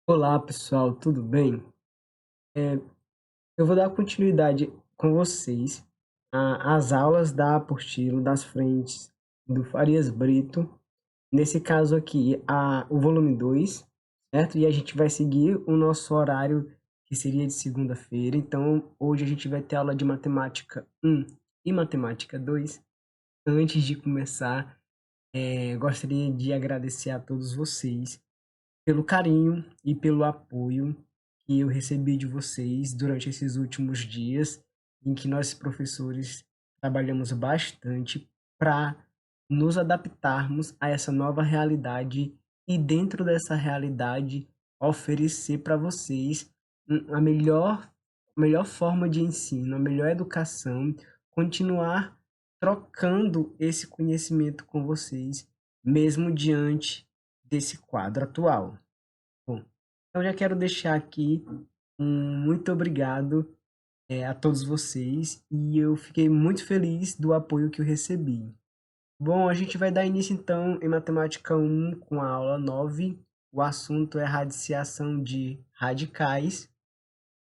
Olá pessoal, tudo bem? Eu vou dar continuidade com vocês às aulas da apostila das frentes do Farias Brito, nesse caso aqui, o volume 2, certo? E a gente vai seguir o nosso horário, que seria de segunda-feira. Então, hoje a gente vai ter aula de matemática 1 e matemática 2. Antes de começar, gostaria de agradecer a todos vocês pelo carinho e pelo apoio que eu recebi de vocês durante esses últimos dias, em que nós professores trabalhamos bastante para nos adaptarmos a essa nova realidade e dentro dessa realidade oferecer para vocês a melhor forma de ensino, a melhor educação, continuar trocando esse conhecimento com vocês, mesmo diante desse quadro atual. Bom, eu já quero deixar aqui um muito obrigado a todos vocês e eu fiquei muito feliz do apoio que eu recebi. Bom, a gente vai dar início então em Matemática 1 com a aula 9. O assunto é radiciação de radicais.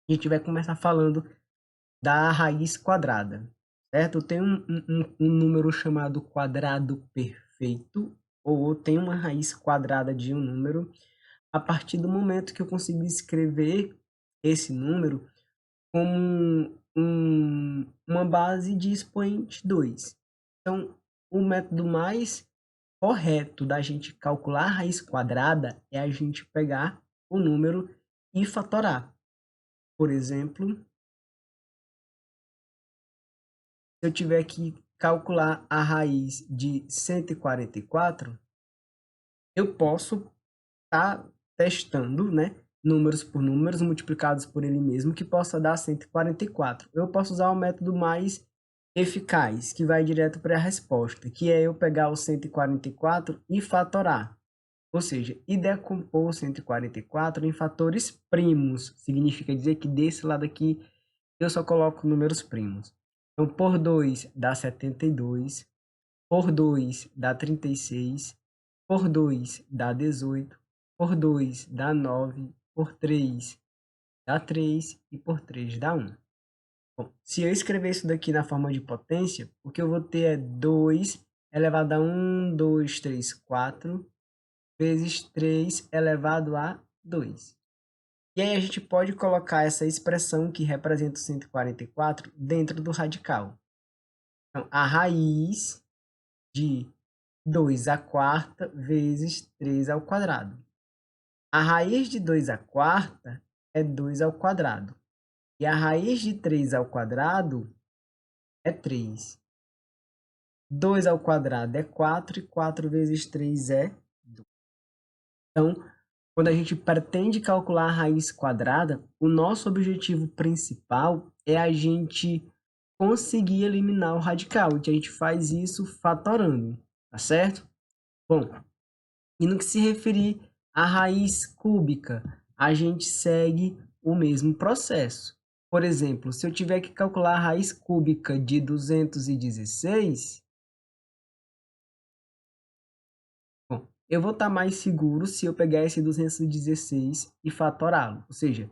A gente vai começar falando da raiz quadrada, certo? Tem um número chamado quadrado perfeito, ou tem uma raiz quadrada de um número. A partir do momento que eu consegui escrever esse número como uma base de expoente 2. Então, o método mais correto da gente calcular a raiz quadrada é a gente pegar o número e fatorar. Por exemplo, se eu tiver que calcular a raiz de 144, eu posso estar testando, né, números por números multiplicados por ele mesmo, que possa dar 144. Eu posso usar o método mais eficaz, que vai direto para a resposta, que é eu pegar o 144 e fatorar. Ou seja, e decompor 144 em fatores primos. Significa dizer que desse lado aqui eu só coloco números primos. Então, por 2 dá 72, por 2 dá 36, por 2 dá 18, por 2 dá 9, por 3 dá 3 e por 3 dá 1. Bom, se eu escrever isso daqui na forma de potência, o que eu vou ter é 2 elevado a 1, 2, 3, 4, vezes 3 elevado a 2. E aí a gente pode colocar essa expressão que representa o 144 dentro do radical. Então, a raiz de 2 à quarta vezes 3 ao quadrado. A raiz de 2 à quarta é 2 ao quadrado. E a raiz de 3 ao quadrado é 3. 2 ao quadrado é 4 e 4 vezes 3 é 2. Então, quando a gente pretende calcular a raiz quadrada, o nosso objetivo principal é a gente conseguir eliminar o radical. E a gente faz isso fatorando, tá certo? Bom, e no que se referir à raiz cúbica, a gente segue o mesmo processo. Por exemplo, se eu tiver que calcular a raiz cúbica de 216, bom, eu vou estar mais seguro se eu pegar esse 216 e fatorá-lo. Ou seja,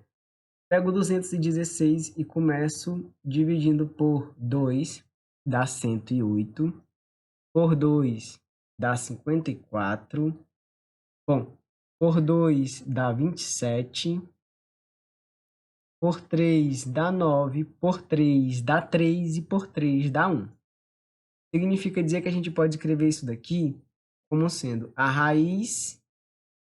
pego 216 e começo dividindo por 2, dá 108. Por 2 dá 54. Bom, por 2 dá 27. Por 3 dá 9. Por 3 dá 3. E por 3 dá 1. Significa dizer que a gente pode escrever isso daqui como sendo a raiz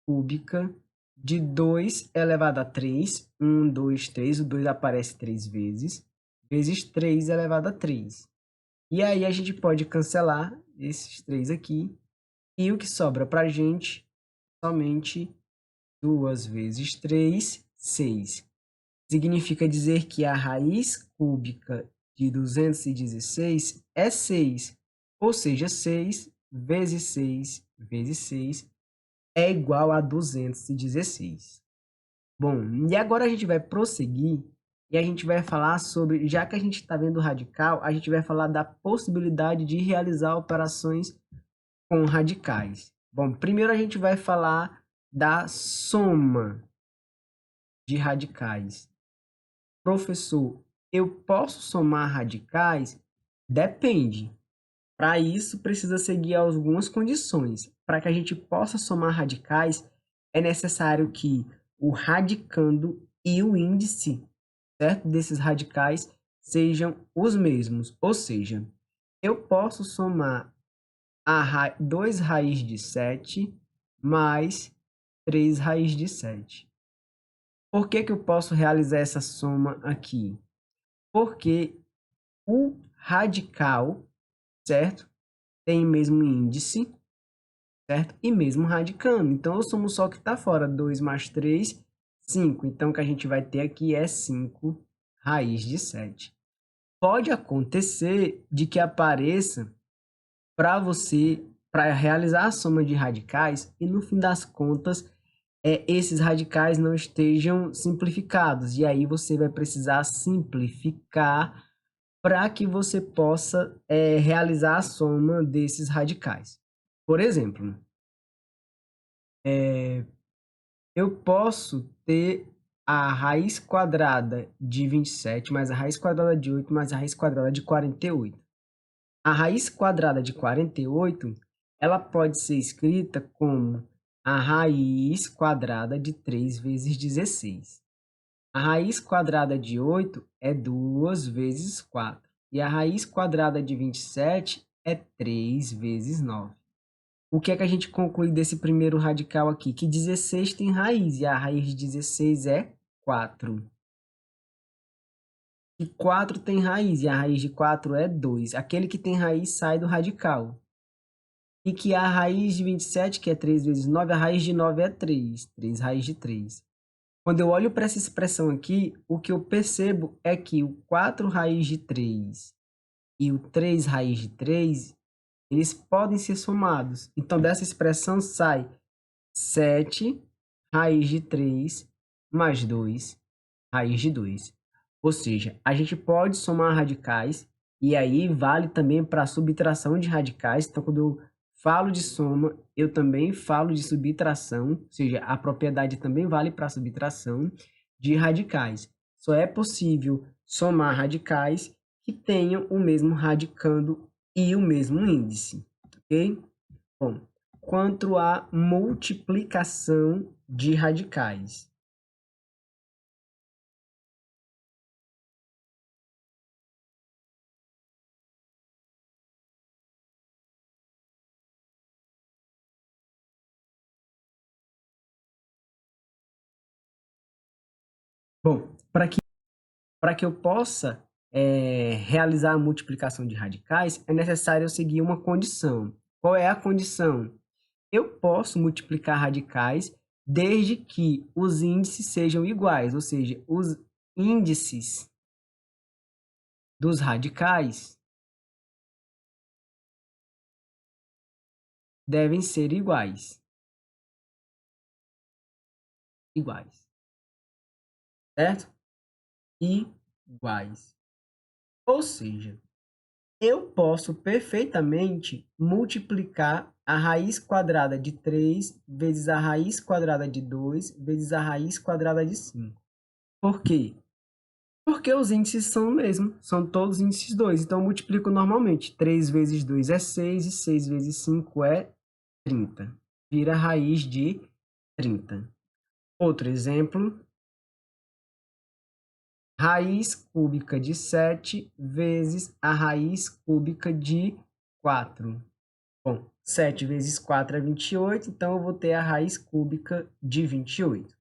cúbica de 2 elevado a 3. 1, 2, 3. O 2 aparece 3 vezes. Vezes 3 elevado a 3. E aí a gente pode cancelar esses 3 aqui. E o que sobra para a gente somente 2 vezes 3, 6. Significa dizer que a raiz cúbica de 216 é 6, ou seja, 6 vezes 6 vezes 6 é igual a 216. Bom, e agora a gente vai prosseguir e a gente vai falar sobre, já que a gente está vendo o radical, a gente vai falar da possibilidade de realizar operações com radicais. Bom, primeiro a gente vai falar da soma. de radicais. Professor, eu posso somar radicais? Depende. Para isso, precisa seguir algumas condições. Para que a gente possa somar radicais, é necessário que o radicando e o índice, certo, desses radicais sejam os mesmos. Ou seja, eu posso somar 2 raiz de 7 mais 3 raiz de 7. Por que que eu posso realizar essa soma aqui? Porque o radical, certo, tem mesmo índice, certo? E mesmo radicando. Então, eu somo só o que está fora. 2 mais 3, 5. Então, o que a gente vai ter aqui é 5 raiz de 7. Pode acontecer de que apareça para você, para realizar a soma de radicais, e no fim das contas, esses radicais não estejam simplificados. E aí você vai precisar simplificar para que você possa realizar a soma desses radicais. Por exemplo, eu posso ter a raiz quadrada de 27 mais a raiz quadrada de 8 mais a raiz quadrada de 48. A raiz quadrada de 48, ela pode ser escrita como a raiz quadrada de 3 vezes 16. A raiz quadrada de 8 é 2 vezes 4. E a raiz quadrada de 27 é 3 vezes 9. O que é que a gente conclui desse primeiro radical aqui? Que 16 tem raiz, e a raiz de 16 é 4. E 4 tem raiz, e a raiz de 4 é 2. Aquele que tem raiz sai do radical. E que a raiz de 27, que é 3 vezes 9, a raiz de 9 é 3. 3 raiz de 3. Quando eu olho para essa expressão aqui, o que eu percebo é que o 4 raiz de 3 e o 3 raiz de 3, eles podem ser somados. Então, dessa expressão sai 7 raiz de 3 mais 2 raiz de 2. Ou seja, a gente pode somar radicais, e aí vale também para a subtração de radicais. Então, quando eu falo de soma, eu também falo de subtração, ou seja, a propriedade também vale para a subtração de radicais. Só é possível somar radicais que tenham o mesmo radicando e o mesmo índice, ok? Bom, quanto à multiplicação de radicais. Bom, para que eu possa realizar a multiplicação de radicais, é necessário eu seguir uma condição. Qual é a condição? Eu posso multiplicar radicais desde que os índices sejam iguais, ou seja, os índices dos radicais devem ser iguais. Iguais, certo? Iguais. Ou seja, eu posso perfeitamente multiplicar a raiz quadrada de 3 vezes a raiz quadrada de 2 vezes a raiz quadrada de 5. Por quê? Porque os índices são o mesmo, são todos índices 2. Então, eu multiplico normalmente. 3 vezes 2 é 6 e 6 vezes 5 é 30. Vira raiz de 30. Outro exemplo, raiz cúbica de 7 vezes a raiz cúbica de 4. Bom, 7 vezes 4 é 28, então eu vou ter a raiz cúbica de 28.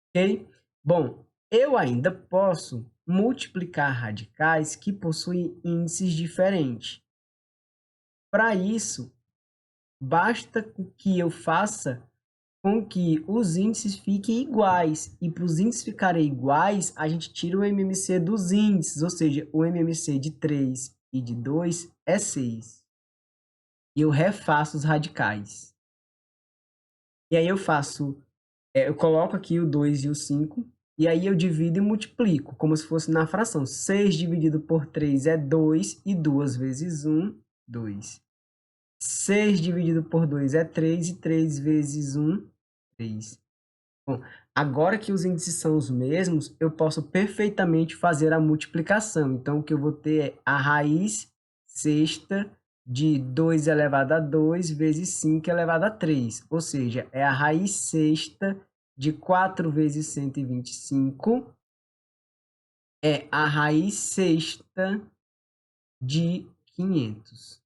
Ok? Bom, eu ainda posso multiplicar radicais que possuem índices diferentes. Para isso, basta que eu faça com que os índices fiquem iguais. E para os índices ficarem iguais, a gente tira o MMC dos índices, ou seja, o MMC de 3 e de 2 é 6. E eu refaço os radicais. E aí eu coloco aqui o 2 e o 5, e aí eu divido e multiplico, como se fosse na fração. 6 dividido por 3 é 2, e 2 vezes 1, 2. 6 dividido por 2 é 3, e 3 vezes 1, 3. Bom, agora que os índices são os mesmos, eu posso perfeitamente fazer a multiplicação. Então, o que eu vou ter é a raiz sexta de 2 elevado a 2 vezes 5 elevado a 3. Ou seja, é a raiz sexta de 4 vezes 125. É a raiz sexta de 500.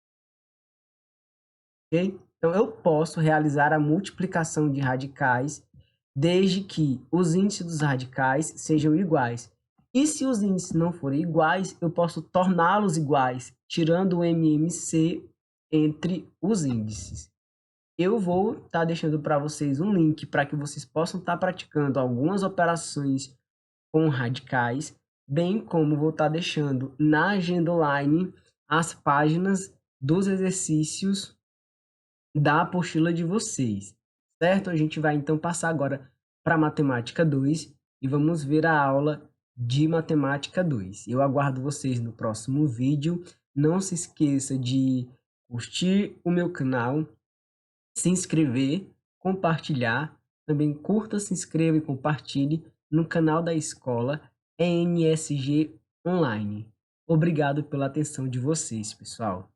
Ok? Então, eu posso realizar a multiplicação de radicais desde que os índices dos radicais sejam iguais. E se os índices não forem iguais, eu posso torná-los iguais, tirando o MMC entre os índices. Eu vou estar deixando para vocês um link para que vocês possam estar praticando algumas operações com radicais, bem como vou estar deixando na agenda online as páginas dos exercícios da apostila de vocês, certo? A gente vai então passar agora para matemática 2 e vamos ver a aula de matemática 2. Eu aguardo vocês no próximo vídeo. Não se esqueça de curtir o meu canal, se inscrever, compartilhar. Também curta, se inscreva e compartilhe no canal da escola ENSG Online. Obrigado pela atenção de vocês, pessoal.